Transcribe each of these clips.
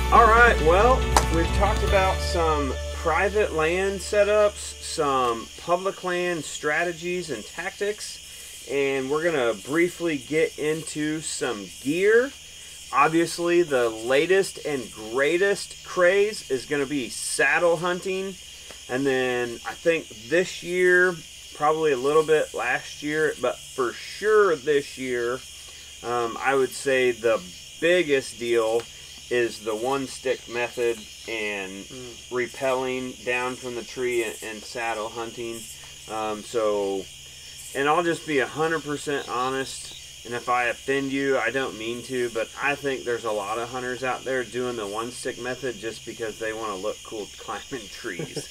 Alright, well, we've talked about some private land setups, some public land strategies and tactics, and we're going to briefly get into some gear. Obviously, the latest and greatest craze is going to be saddle hunting, and then I think this year, probably a little bit last year, but for sure this year, I would say the biggest deal is the one stick method and rappelling down from the tree and saddle hunting. And I'll just be 100% honest, and if I offend you, I don't mean to, but I think there's a lot of hunters out there doing the one stick method just because they want to look cool climbing trees.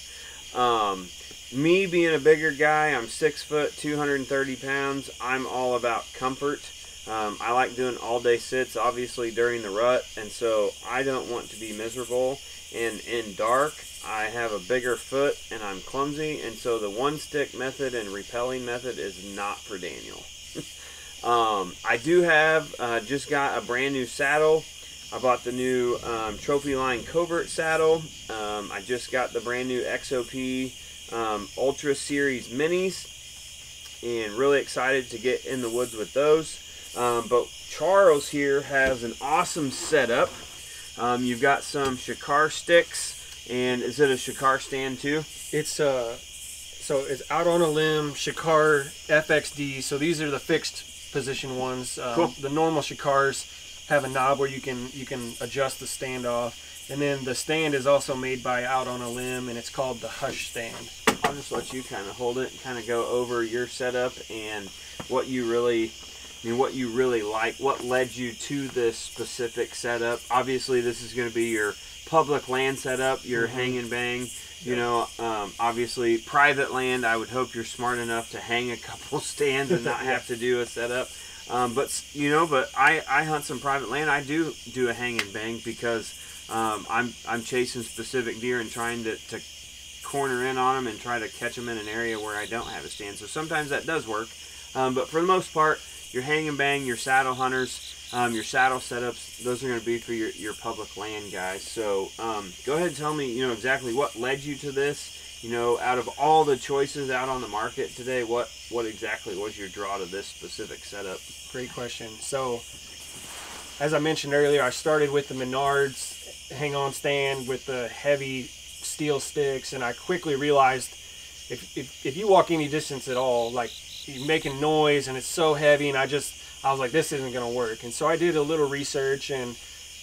Me being a bigger guy, I'm 6 foot, 230 pounds, I'm all about comfort. I like doing all-day sits, obviously, during the rut, and so I don't want to be miserable. And in dark, I have a bigger foot, and I'm clumsy, and so the one-stick method and rappelling method is not for Daniel. I do have, just got a brand new saddle. I bought the new Trophy Line Covert saddle. I just got the brand new XOP Ultra Series Minis, and really excited to get in the woods with those. But Charles here has an awesome setup. You've got some Shikar sticks, and is it a Shikar stand too? It's so it's out on a limb Shikar FXD. So these are the fixed position ones. Cool. The normal Shikars have a knob where you can adjust the stand off, and then the stand is also made by Out on a Limb, and it's called the Hush stand. I'll just let you kind of hold it and kind of go over your setup and what you really like, what led you to this specific setup. Obviously, this is going to be your public land setup, your hang and bang. You know, obviously, private land, I would hope you're smart enough to hang a couple stands and not have to do a setup. But I hunt some private land. I do a hang and bang because I'm chasing specific deer and trying to corner in on them and try to catch them in an area where I don't have a stand. So sometimes that does work. But for the most part, your hang and bang, your saddle hunters, your saddle setups, those are going to be for your public land guys. So go ahead and tell me, exactly what led you to this. Out of all the choices out on the market today, what exactly was your draw to this specific setup? Great question. So, as I mentioned earlier, I started with the Menards hang-on stand with the heavy steel sticks, and I quickly realized if you walk any distance at all, like, you're making noise and it's so heavy, and I was like, this isn't going to work. And so I did a little research, and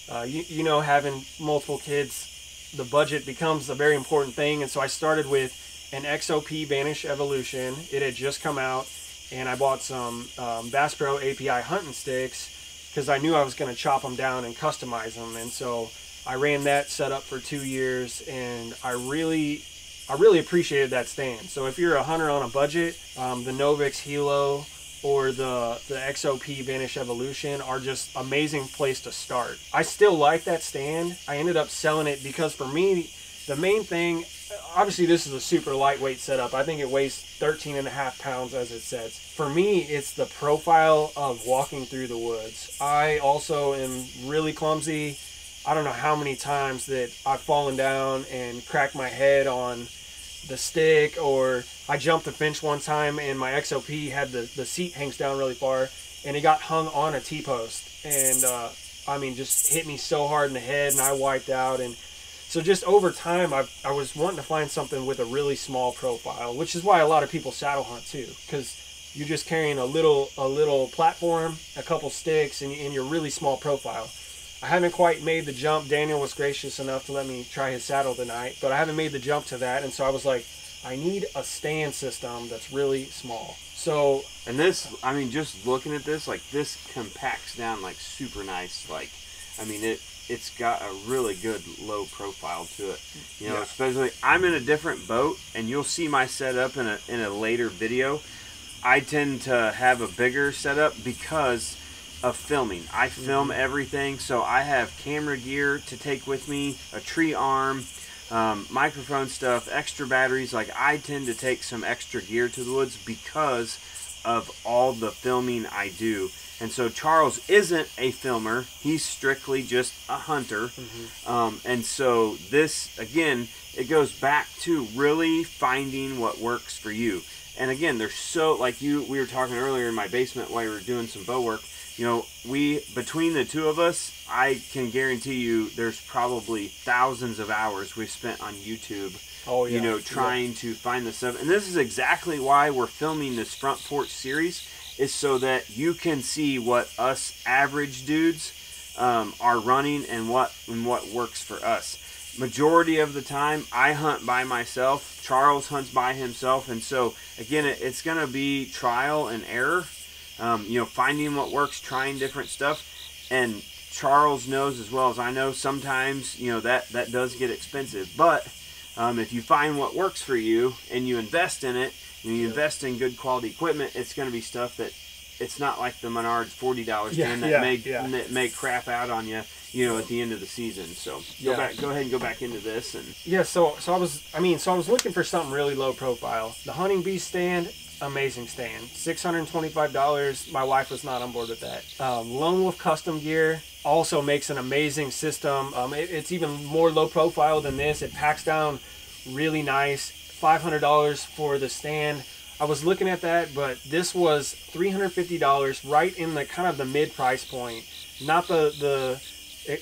having multiple kids, the budget becomes a very important thing. And so I started with an XOP Vanish Evolution. It had just come out, and I bought some Bass Pro API hunting sticks because I knew I was going to chop them down and customize them. And so I ran that setup for 2 years, and I really appreciated that stand. So if you're a hunter on a budget, the Novix Hilo or the XOP Vanish Evolution are just amazing place to start. I still like that stand. I ended up selling it because for me, the main thing, obviously this is a super lightweight setup. I think it weighs 13.5 pounds as it says. For me, it's the profile of walking through the woods. I also am really clumsy. I don't know how many times that I've fallen down and cracked my head on the stick, or I jumped a fence one time and my XOP had the seat hangs down really far, and it got hung on a T-post, and just hit me so hard in the head, and I wiped out. And so just over time, I was wanting to find something with a really small profile, which is why a lot of people saddle hunt too, because you're just carrying a little platform, a couple sticks, and your really small profile. I haven't quite made the jump. Daniel was gracious enough to let me try his saddle tonight, but I haven't made the jump to that, and so I was like, I need a stand system that's really small. So, and this, just looking at this, like, this compacts down like super nice. Like, it's got a really good low profile to it. Especially, I'm in a different boat, and you'll see my setup in a later video. I tend to have a bigger setup because of filming. I film everything, so I have camera gear to take with me, a tree arm, microphone stuff, extra batteries. Like, I tend to take some extra gear to the woods because of all the filming I do. And so Charles isn't a filmer. He's strictly just a hunter. And so this, again, it goes back to really finding what works for you. And again, there's so, like we were talking earlier in my basement while we were doing some bow work, you know, between the two of us, I can guarantee you there's probably thousands of hours we've spent on YouTube, you know, trying to find the stuff. And this is exactly why we're filming this Front Porch series, is so that you can see what us average dudes are running and what works for us. Majority of the time, I hunt by myself. Charles hunts by himself. And so, again, it's going to be trial and error. You know, finding what works, trying different stuff. And Charles knows as well as I know, sometimes, you know, that does get expensive. But if you find what works for you and you invest in it, and you invest in good quality equipment, it's going to be stuff that, it's not like the Menards $40 stand that may crap out on you, you know, at the end of the season. So go ahead and go back into this. And so I was looking for something really low profile. The Hunting Beast stand, amazing stand, $625. My wife was not on board with that. Lone Wolf Custom Gear also makes an amazing system. It's even more low profile than this. It packs down really nice. $500 for the stand. I was looking at that, but this was $350, right in the kind of the mid price point. Not the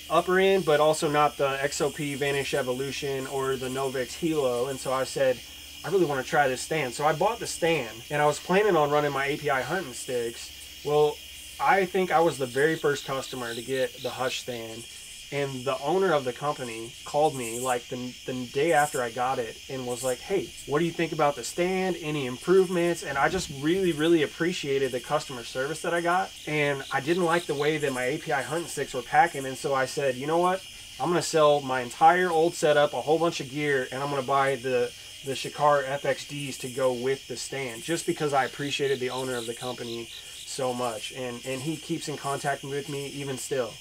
upper end, but also not the XOP Vanish Evolution or the Novix Hilo. And so I said, I really want to try this stand. So I bought the stand, and I was planning on running my API hunting sticks. Well, I think I was the very first customer to get the Hush stand. And the owner of the company called me like the day after I got it and was like, hey, what do you think about the stand? Any improvements? And I just really, really appreciated the customer service that I got. And I didn't like the way that my API hunting sticks were packing. And so I said, you know what? I'm going to sell my entire old setup, a whole bunch of gear, and I'm going to buy the Shikar FXDs to go with the stand, just because I appreciated the owner of the company so much. And he keeps in contact with me even still.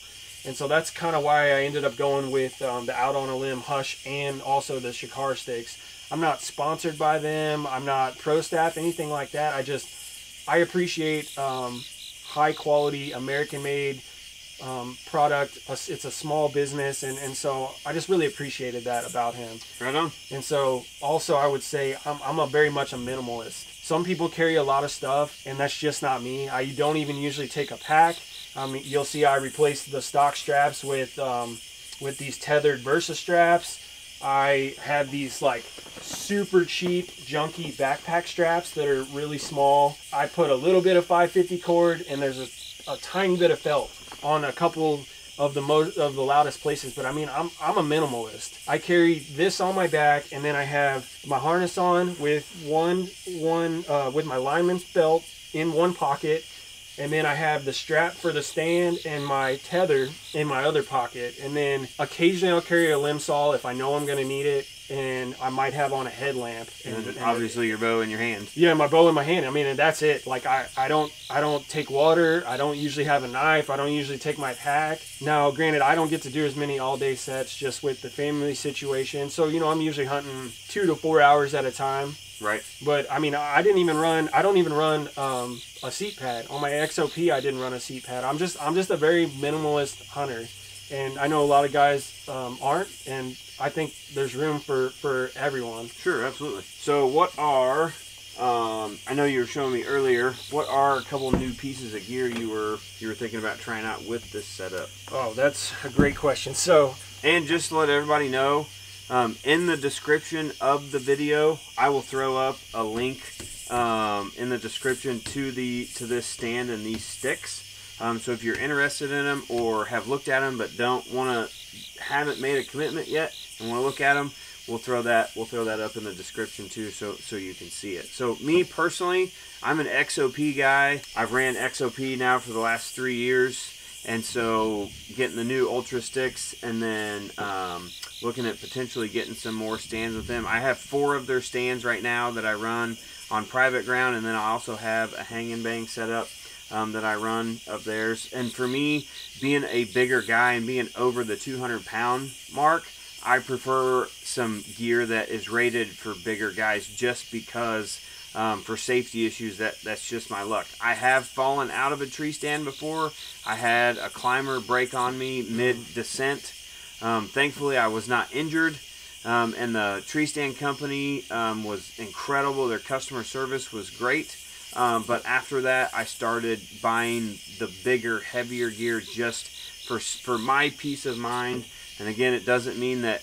And so that's kind of why I ended up going with the Out on a Limb Hush and also the Shikar sticks. I'm not sponsored by them. I'm not pro staff, anything like that. I appreciate high quality American made product. It's a small business, and so I just really appreciated that about him. Right on. And so also I would say I'm a very much a minimalist. Some people carry a lot of stuff, and that's just not me. I don't even usually take a pack. You'll see I replaced the stock straps with these tethered Versa straps. I have these like super cheap junky backpack straps that are really small. I put a little bit of 550 cord, and there's a tiny bit of felt on a couple of the loudest places. But I mean, I'm a minimalist. I carry this on my back, and then I have my harness on with with my lineman's belt in one pocket. And then I have the strap for the stand and my tether in my other pocket. And then occasionally I'll carry a limb saw if I know I'm going to need it. And I might have on a headlamp. And obviously your bow in your hand. Yeah, my bow in my hand. I mean, and that's it. Like I don't take water. I don't usually have a knife. I don't usually take my pack. Now, granted, I don't get to do as many all-day sets just with the family situation. So, you know, I'm usually hunting 2 to 4 hours at a time. Right. But I mean, I don't even run a seat pad on my XOP. I didn't run a seat pad. I'm just a very minimalist hunter, and I know a lot of guys aren't, and I think there's room for everyone. Sure, absolutely. So what are I know you were showing me earlier, what are a couple new pieces of gear you were thinking about trying out with this setup? Oh, that's a great question. So, and just to let everybody know, in the description of the video, I will throw up a link in the description to this stand and these sticks. So if you're interested in them or have looked at them but haven't made a commitment yet and want to look at them, we'll throw that up in the description too, so you can see it. So me personally, I'm an XOP guy. I've ran XOP now for the last 3 years. And so getting the new Ultra sticks, and then looking at potentially getting some more stands with them. I have 4 of their stands right now that I run on private ground, and then I also have a hang and bang setup that I run of theirs. And for me, being a bigger guy and being over the 200-pound mark, I prefer some gear that is rated for bigger guys, just because for safety issues, that's just my luck. I have fallen out of a tree stand before. I had a climber break on me mid-descent. Thankfully, I was not injured. And the tree stand company was incredible. Their customer service was great. But after that, I started buying the bigger, heavier gear just for my peace of mind. And again, it doesn't mean that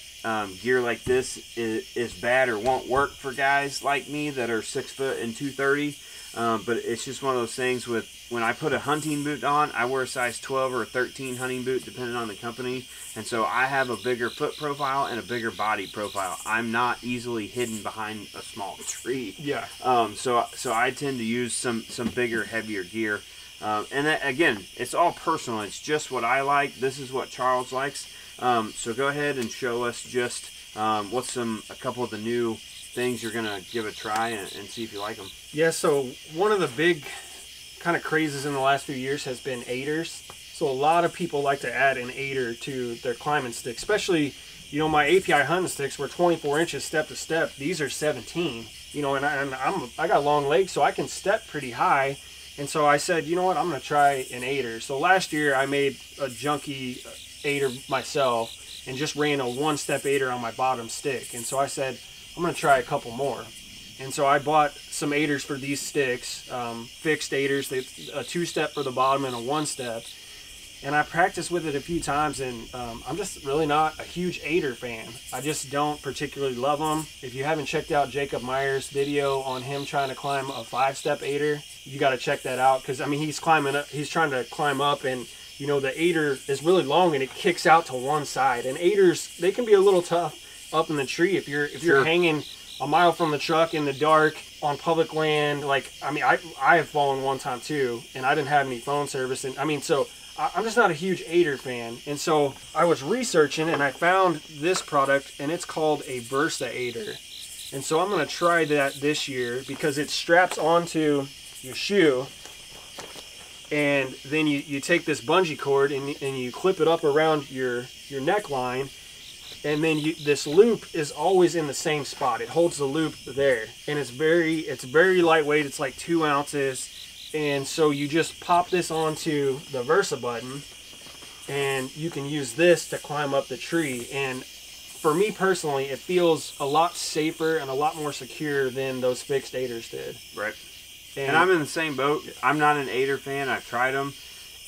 gear like this is bad or won't work for guys like me that are 6 foot and 230. But it's just one of those things with when I put a hunting boot on, I wear a size 12 or a 13 hunting boot depending on the company. And so I have a bigger foot profile and a bigger body profile. I'm not easily hidden behind a small tree. Yeah. So I tend to use some bigger, heavier gear. And that, again, it's all personal. It's just what I like. This is what Charles likes. So go ahead and show us just what's a couple of the new things you're gonna give a try and see if you like them. Yeah, so one of the big kind of crazes in the last few years has been aiders. So a lot of people like to add an aider to their climbing stick, especially, you know, my API hunting sticks were 24 inches step to step. These are 17, you know, and I got long legs, so I can step pretty high. And so I said, you know what, I'm gonna try an aider. So last year I made a junky aider myself and just ran a one-step aider on my bottom stick. And so I said, I'm gonna try a couple more. And so I bought some aiders for these sticks, fixed aiders, a 2-step for the bottom and a 1-step. And I practiced with it a few times, and I'm just really not a huge aider fan. I just don't particularly love them. If you haven't checked out Jacob Meyer's video on him trying to climb a 5-step aider, you got to check that out, because I mean he's trying to climb up, and you know the aider is really long and it kicks out to one side. And aiders, they can be a little tough up in the tree if you're hanging a mile from the truck in the dark on public land. Like, I mean, I have fallen one time too, and I didn't have any phone service, and I mean, so I'm just not a huge aider fan. And so I was researching and I found this product, and it's called a Versa aider. And so I'm going to try that this year because it straps onto your shoe, and then you take this bungee cord and you clip it up around your neckline, and then this loop is always in the same spot. It holds the loop there, and it's very lightweight. It's like 2 ounces. And so you just pop this onto the Versa button, and you can use this to climb up the tree. And for me personally, it feels a lot safer and a lot more secure than those fixed aiders did. Right. And I'm in the same boat. I'm not an aider fan. I've tried them.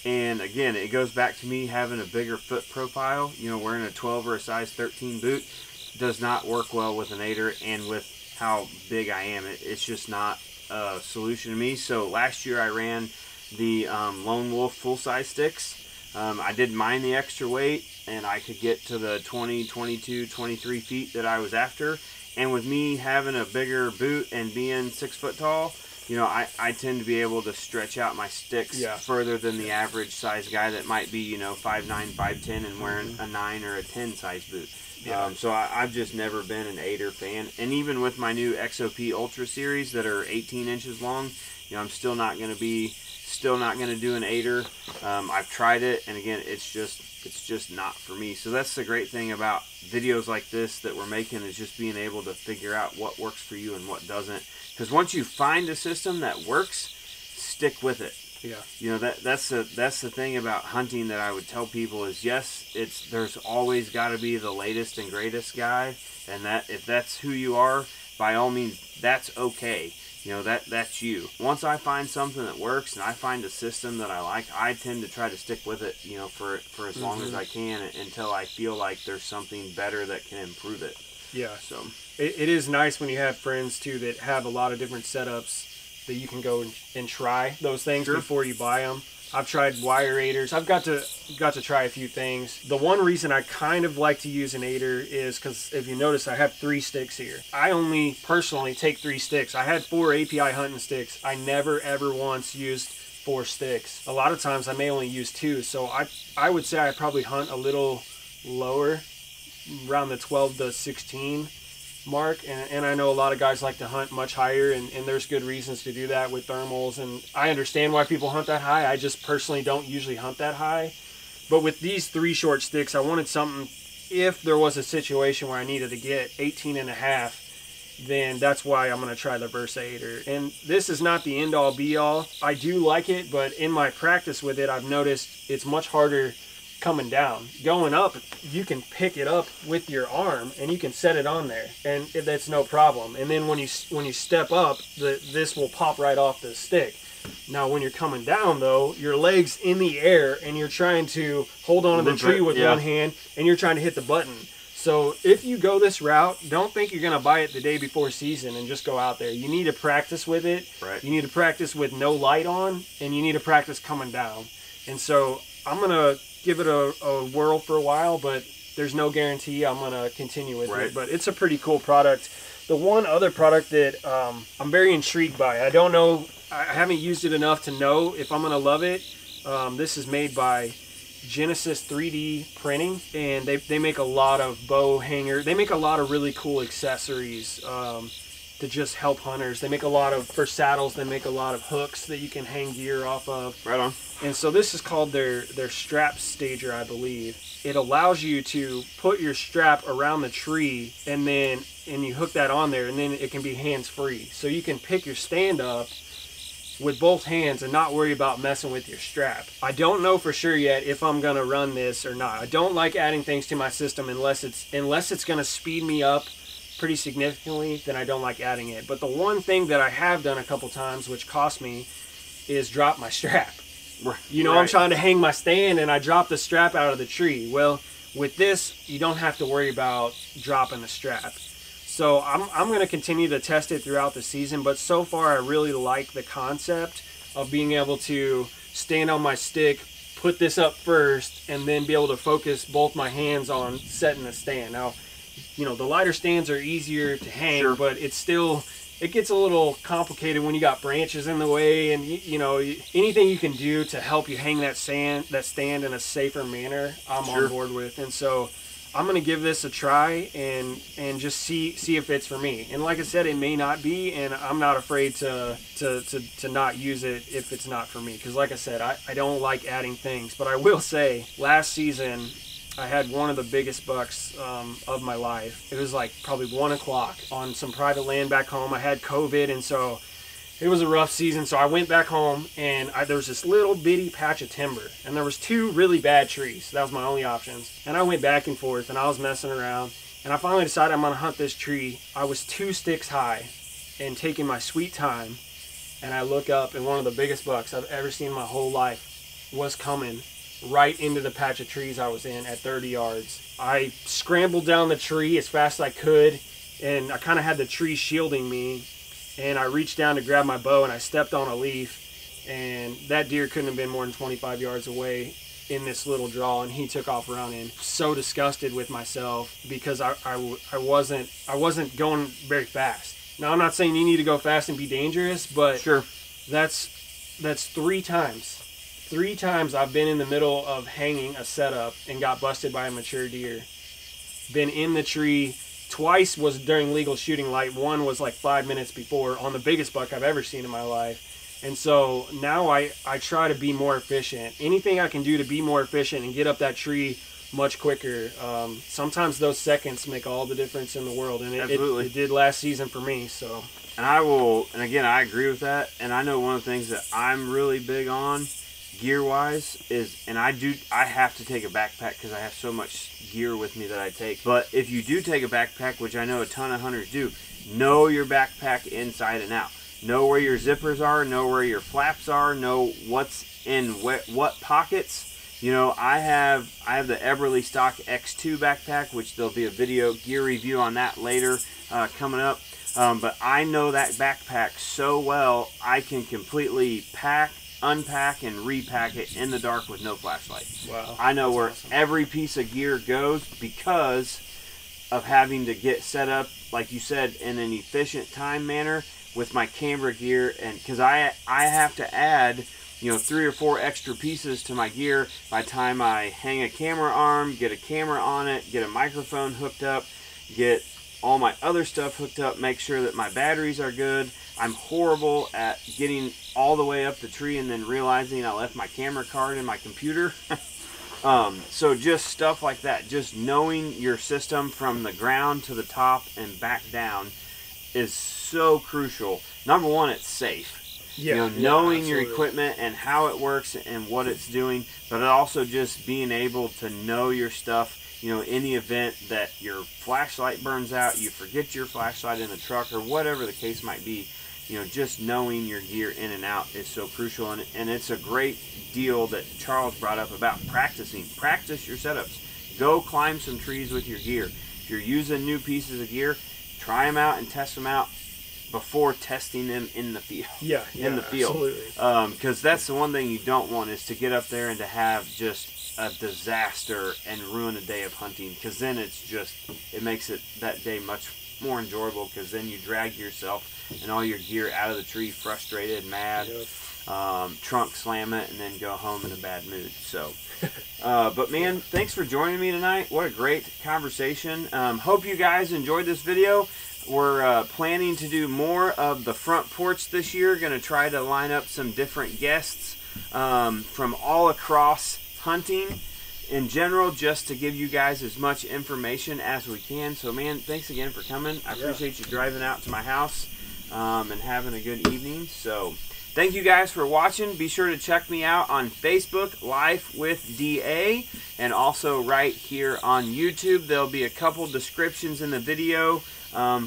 And again, it goes back to me having a bigger foot profile. You know, wearing a 12 or a size 13 boot does not work well with an aider, and with how big I am, it's just not a solution to me. So last year I ran the Lone Wolf full-size sticks. I did mind the extra weight, and I could get to the 20, 22, 23 feet that I was after. And with me having a bigger boot and being 6 foot tall, you know, I tend to be able to stretch out my sticks further than the average size guy that might be, you know, 5'9", 5'10", and wearing a 9 or a 10 size boot. Yeah. So I've just never been an aider fan. And even with my new XOP Ultra series that are 18 inches long, you know, I'm still not going to do an aider. I've tried it, and again, it's just not for me. So that's the great thing about videos like this that we're making, is just being able to figure out what works for you and what doesn't. Because once you find a system that works, stick with it. Yeah. You know, that's the thing about hunting that I would tell people is, yes, there's always got to be the latest and greatest guy, and that if that's who you are, by all means, that's okay. You know, that's you. Once I find something that works and I find a system that I like, I tend to try to stick with it, you know, for as long as I can, until I feel like there's something better that can improve it. Yeah. So it is nice when you have friends too that have a lot of different setups that you can go and try those things before you buy them. I've tried wire aiders. I've got to try a few things. The one reason I kind of like to use an aider is because if you notice, I have 3 sticks here. I only personally take 3 sticks. I had 4 API hunting sticks. I never ever once used 4 sticks. A lot of times I may only use 2. So I would say I probably hunt a little lower, around the 12 to 16 mark, and I know a lot of guys like to hunt much higher, and there's good reasons to do that with thermals, and I understand why people hunt that high. I just personally don't usually hunt that high. But with these 3 short sticks, I wanted something, if there was a situation where I needed to get 18 and a half then that's why I'm going to try the Versator. And this is not the end all be all. I do like it, but in my practice with it, I've noticed it's much harder coming down. Going up, you can pick it up with your arm and you can set it on there, and that's no problem. And then when you step up, this will pop right off the stick. Now when you're coming down though, your leg's in the air and you're trying to hold on to the tree with one hand and you're trying to hit the button. So if you go this route, don't think you're going to buy it the day before season and just go out there. You need to practice with it. Right. You need to practice with no light on, and you need to practice coming down. And so I'm going to give it a whirl for a while, but there's no guarantee I'm going to continue with it. But it's a pretty cool product. The one other product that I'm very intrigued by, I don't know, I haven't used it enough to know if I'm going to love it. This is made by Genesis 3D Printing, and they make a lot of bow hanger. They make a lot of really cool accessories to just help hunters. They make a lot of, for saddles, they make a lot of hooks that you can hang gear off of. Right on. And so this is called their strap stager, I believe. It allows you to put your strap around the tree and you hook that on there, and then it can be hands-free. So you can pick your stand up with both hands and not worry about messing with your strap. I don't know for sure yet if I'm gonna run this or not. I don't like adding things to my system unless it's gonna speed me up pretty significantly, then I don't like adding it. But the one thing that I have done a couple times, which cost me, is drop my strap. You know, I'm trying to hang my stand and I drop the strap out of the tree. Well, with this, you don't have to worry about dropping the strap. So I'm going to continue to test it throughout the season, but so far I really like the concept of being able to stand on my stick, put this up first, and then be able to focus both my hands on setting the stand. Now, you know, the lighter stands are easier to hang, but it's still, it gets a little complicated when you got branches in the way, and you know, anything you can do to help you hang that stand in a safer manner, I'm on board with. And so I'm gonna give this a try and just see if it's for me. And like I said, it may not be, and I'm not afraid to not use it if it's not for me. Because like I said, I don't like adding things. But I will say, last season I had one of the biggest bucks of my life. It was like probably 1 o'clock on some private land back home. I had COVID, and so it was a rough season. So I went back home, and there was this little bitty patch of timber, and there was 2 really bad trees. That was my only options. And I went back and forth, and I was messing around, and I finally decided I'm gonna hunt this tree. I was 2 sticks high and taking my sweet time, and I look up, and one of the biggest bucks I've ever seen in my whole life was coming right into the patch of trees I was in at 30 yards. I scrambled down the tree as fast as I could, and I kind of had the tree shielding me, and I reached down to grab my bow, and I stepped on a leaf, and that deer couldn't have been more than 25 yards away in this little draw, and he took off running. So disgusted with myself because I wasn't going very fast. Now, I'm not saying you need to go fast and be dangerous, but that's 3 times. 3 times I've been in the middle of hanging a setup and got busted by a mature deer. Been in the tree. Twice was during legal shooting light. One was like 5 minutes before on the biggest buck I've ever seen in my life. And so now I try to be more efficient. Anything I can do to be more efficient and get up that tree much quicker. Sometimes those seconds make all the difference in the world, and it did last season for me. So, and again, I agree with that. And I know one of the things that I'm really big on gear-wise is, and I have to take a backpack because I have so much gear with me that I take. But if you do take a backpack, which I know a ton of hunters do, know your backpack inside and out. Know where your zippers are, know where your flaps are, know what's in what pockets. You know, I have the Eberly Stock X2 backpack, which there'll be a video gear review on that later coming up. But I know that backpack so well, I can completely pack, unpack, and repack it in the dark with no flashlight. Wow. I know where every piece of gear goes because of having to get set up, like you said, in an efficient time manner with my camera gear, and because I have to add, you know, 3 or 4 extra pieces to my gear by the time I hang a camera arm, get a camera on it, get a microphone hooked up, get all my other stuff hooked up, make sure that my batteries are good. I'm horrible at getting all the way up the tree and then realizing I left my camera card in my computer. So just stuff like that, just knowing your system from the ground to the top and back down is so crucial. Number one, it's safe. Yeah, you know, knowing your absolutely. equipment and how it works and what it's doing, but also just being able to know your stuff. You know, in the event that your flashlight burns out, you forget your flashlight in the truck, or whatever the case might be, you know, just knowing your gear in and out is so crucial. And it's a great deal that Charles brought up about practicing. Practice your setups. Go climb some trees with your gear. If you're using new pieces of gear, try them out and test them out before testing them in the field. Yeah, in the field. Absolutely. Because that's the one thing you don't want, is to get up there and to have just a disaster and ruin a day of hunting, because then it makes it that day much more enjoyable, because then you drag yourself and all your gear out of the tree frustrated, mad, trunk slam it, and then go home in a bad mood. So but man, thanks for joining me tonight. What a great conversation. Hope you guys enjoyed this video. We're planning to do more of the front porch this year. Going to try to line up some different guests from all across hunting in general, just to give you guys as much information as we can. So man, thanks again for coming. I appreciate you driving out to my house and having a good evening. So thank you guys for watching. Be sure to check me out on Facebook, Life with DA, and also right here on YouTube. There'll be a couple descriptions in the video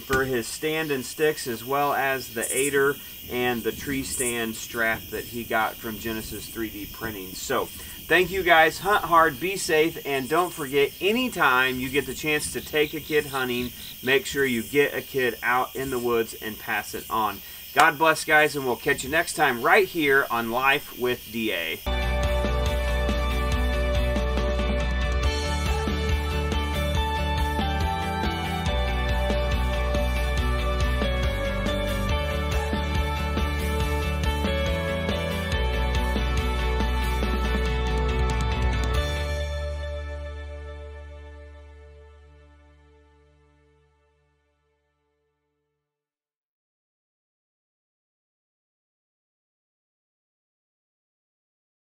for his stand and sticks, as well as the aider and the tree stand strap that he got from Genesis 3D Printing. So thank you guys. Hunt hard, be safe, and don't forget, anytime you get the chance to take a kid hunting, make sure you get a kid out in the woods and pass it on. God bless, guys, and we'll catch you next time right here on Life with DA.